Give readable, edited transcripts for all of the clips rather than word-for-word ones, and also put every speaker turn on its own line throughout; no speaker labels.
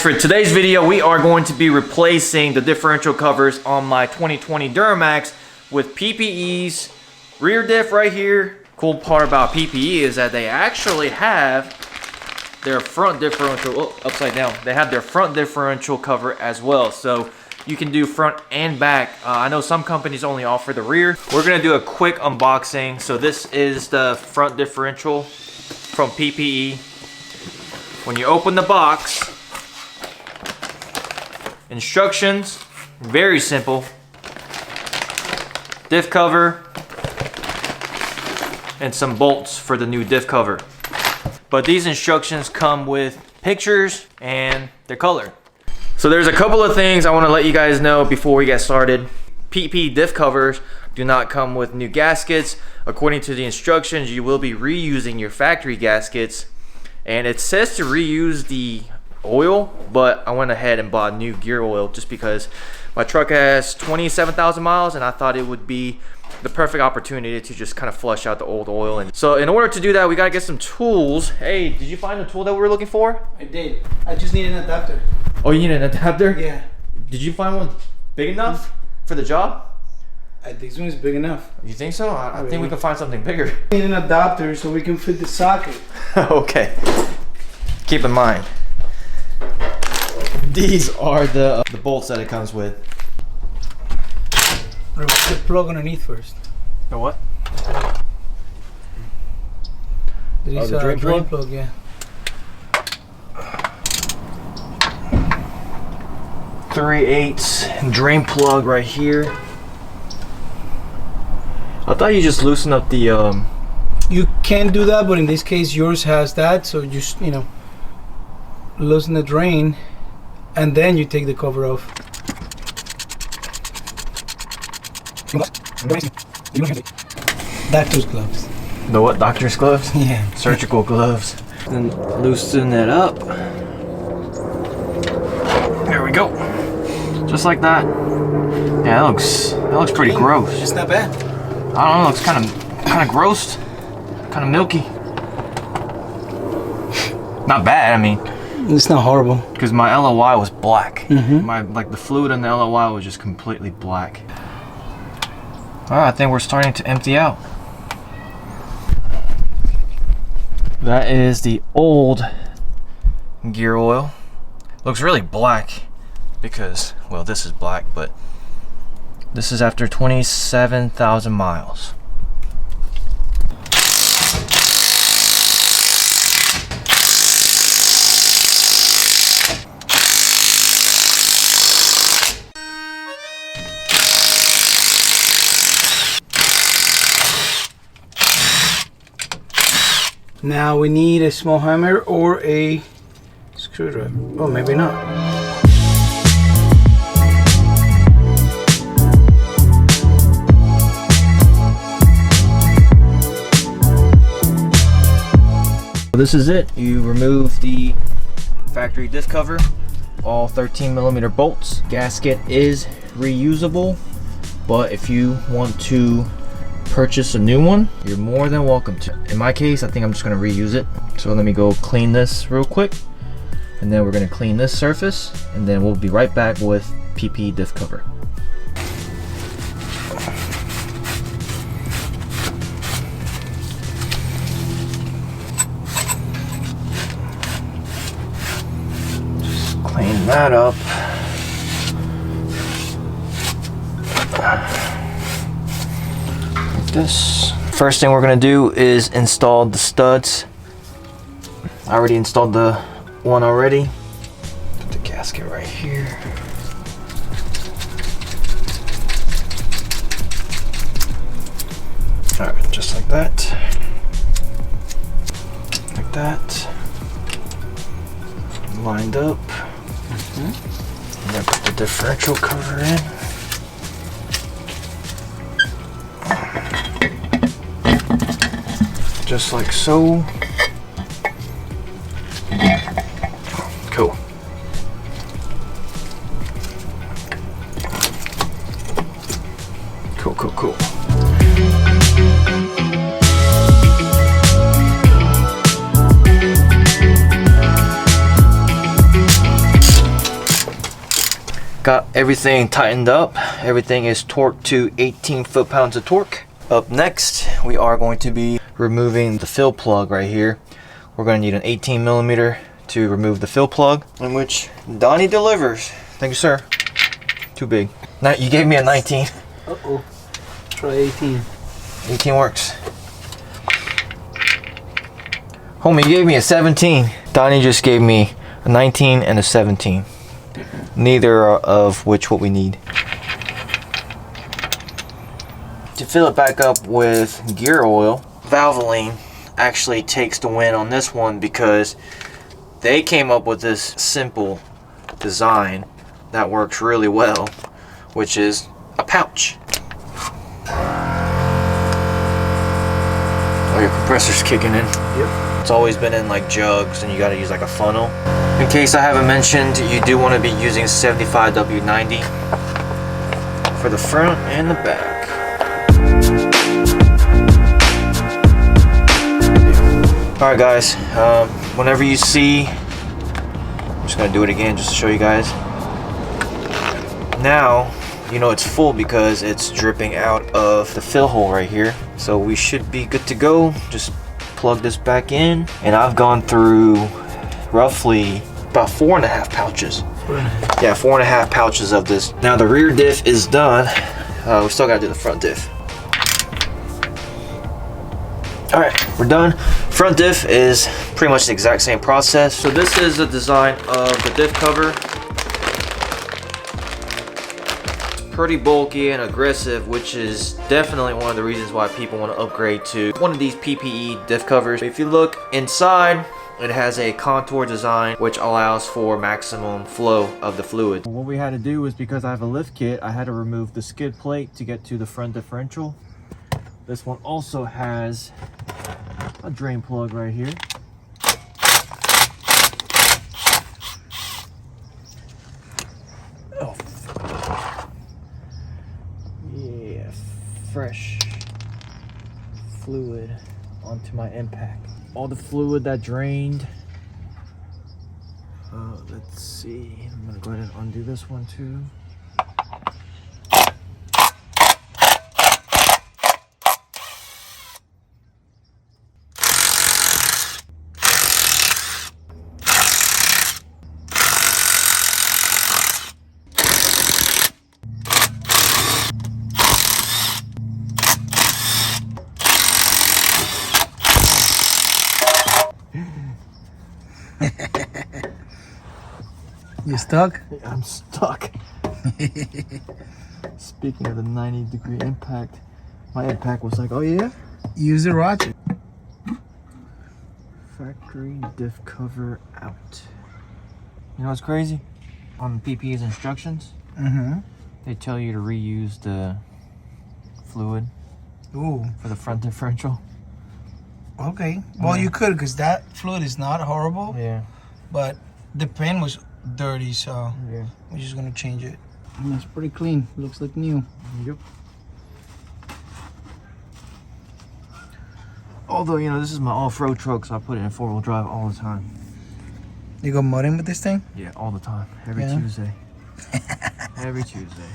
For today's video, we are going to be replacing the differential covers on my 2020 Duramax with PPE's rear diff right here. Cool part about PPE is that they actually have their front differential, upside down. They have their front differential cover as well. So you can do front and back. I know some companies only offer the rear. We're gonna do a quick unboxing. So this is the front differential from PPE. When you open the box, instructions, very simple. Diff cover and some bolts for the new diff cover. But these instructions come with pictures and they're colored. So there's a couple of things I want to let you guys know before we get started. PPE diff covers do not come with new gaskets. According to the instructions, you will be reusing your factory gaskets. And it says to reuse the oil, but I went ahead and bought new gear oil just because my truck has 27,000 miles and I thought it would be the perfect opportunity to just kind of flush out the old oil. And so in order to do that, we got to get some tools. Hey, did you find the tool that we were looking for?
I did. I just need an adapter.
Oh, you need an adapter?
Yeah.
Did you find one big enough for the job?
I think this one is big enough.
You think so? I think we can find something bigger.
I need an adapter so we can fit the socket.
Okay. Keep in mind, these are the bolts that it comes with.
Remove the plug underneath first.
The what?
There is
the drain
plug, yeah.
⅞ drain plug right here. I thought you just loosen up the
You can do that, but in this case yours has that, so just, you know, loosen the drain and then you take the cover off. Doctor's gloves.
The what? Doctor's gloves?
Yeah.
Surgical gloves. Then loosen it up. There we go. Just like that. Yeah, that looks pretty gross.
It's not bad.
I don't know, it's kind of gross, kind of milky. Not bad, I mean.
It's not horrible.
Because my LLY was black.
Mm-hmm.
The fluid in the LLY was just completely black. Alright, I think we're starting to empty out. That is the old gear oil. Looks really black because, well, this is black, but this is after 27,000 miles.
Now we need a small hammer or a screwdriver. Oh, maybe not.
This is it. You remove the factory diff cover, all 13mm bolts. Gasket is reusable, but if you want to purchase a new one, you're more than welcome to. In my case, I think I'm just going to reuse it. So let me go clean this real quick, and then we're going to clean this surface, and then we'll be right back with PPE diff cover. Just clean that up. This. First thing we're gonna do is install the studs. I already installed the one already. Put the gasket right here. Alright, just like that. Like that. Lined up. And then put the differential cover in. Just like so. Cool. Cool. Got everything tightened up. Everything is torqued to 18 foot-pounds of torque. Up next, we are going to be removing the fill plug right here. We're going to need an 18 millimeter to remove the fill plug, in which Donnie delivers. Thank you, sir. Too big. Now, you gave me a 19.
Uh-oh. Try 18.
18 works. Homie, you gave me a 17. Donnie just gave me a 19 and a 17. Neither of which what we need. To fill it back up with gear oil, Valvoline actually takes the win on this one because they came up with this simple design that works really well, which is a pouch. Oh, your compressor's kicking in.
Yep.
It's always been in like jugs and you gotta use like a funnel. In case I haven't mentioned, you do want to be using 75W90 for the front and the back. Alright guys, whenever you see, I'm just gonna do it again just to show you guys. Now, you know it's full because it's dripping out of the fill hole right here. So we should be good to go. Just plug this back in. And I've gone through roughly about 4.5 pouches. Yeah, 4.5 pouches of this. Now the rear diff is done. We still gotta do the front diff. All right, we're done. Front diff is pretty much the exact same process. So this is the design of the diff cover. Pretty bulky and aggressive, which is definitely one of the reasons why people want to upgrade to one of these PPE diff covers. If you look inside, it has a contour design which allows for maximum flow of the fluid. What we had to do was, because I have a lift kit, I had to remove the skid plate to get to the front differential. This one also has a drain plug right here. Oh, yeah, fresh fluid onto my impact. All the fluid that drained. Let's see, I'm gonna go ahead and undo this one too.
You stuck?
I'm stuck. Speaking of the 90-degree impact, my impact was like, oh yeah?
Use the ratchet.
Factory diff cover out. You know what's crazy? On PPE's instructions, they tell you to reuse the fluid for the front differential.
Okay. Well, you could, because that fluid is not horrible.
Yeah.
But the pen was dirty, so
yeah,
we're just gonna change it. And it's pretty clean. Looks like new.
Yep. Although, you know, this is my off-road truck, so I put it in 4-wheel drive all the time.
You go mudding with this thing?
Yeah, all the time. Every Tuesday. Every Tuesday.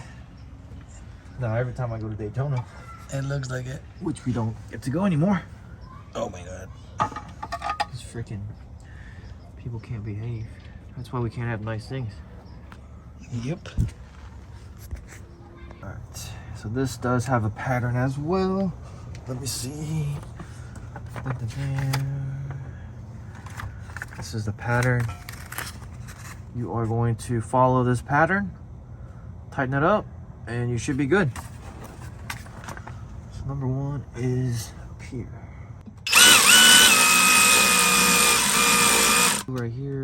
No, every time I go to Daytona.
It looks like it.
Which we don't get to go anymore.
Oh my god.
These freaking people can't behave. That's why we can't have nice things.
Yep.
Alright, so this does have a pattern as well. Let me see. This is the pattern. You are going to follow this pattern, tighten it up, and you should be good. So number one is up here. Right here.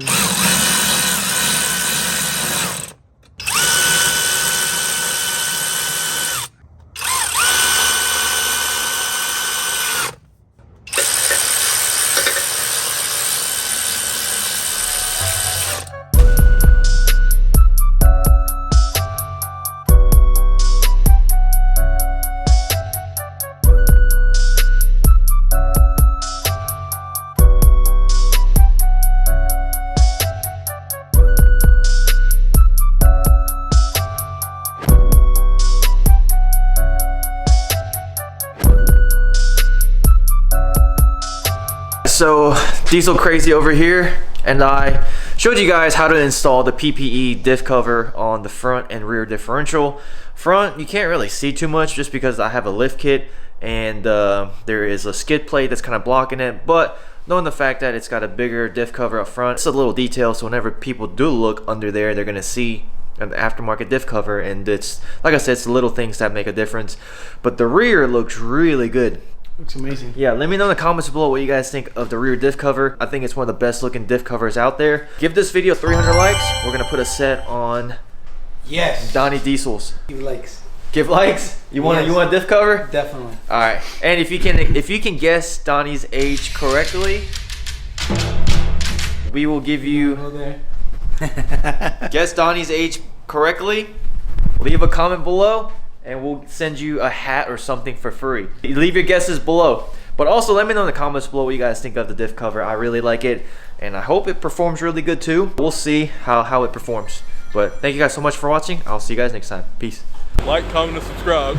Diesel Crazy over here, and I showed you guys how to install the PPE diff cover on the front and rear differential. Front, you can't really see too much just because I have a lift kit and there is a skid plate that's kind of blocking it, but knowing the fact that it's got a bigger diff cover up front, it's a little detail, so whenever people do look under there, they're gonna see an aftermarket diff cover, and it's, like I said, it's the little things that make a difference. But the rear looks really good.
Looks amazing.
Yeah, let me know in the comments below what you guys think of the rear diff cover. I think it's one of the best looking diff covers out there. Give this video 300 likes. We're gonna put a set on Donnie Diesels.
Give likes.
Give likes? You want a diff cover?
Definitely.
All right, and if you can guess Donnie's age correctly, we will give you.
Go there.
Guess Donnie's age correctly. Leave a comment below, and we'll send you a hat or something for free. Leave your guesses below, but also let me know in the comments below what you guys think of the diff cover. I really like it, and I hope it performs really good too. We'll see how it performs. But thank you guys so much for watching. I'll see you guys next time. Peace.
Like, comment, and subscribe.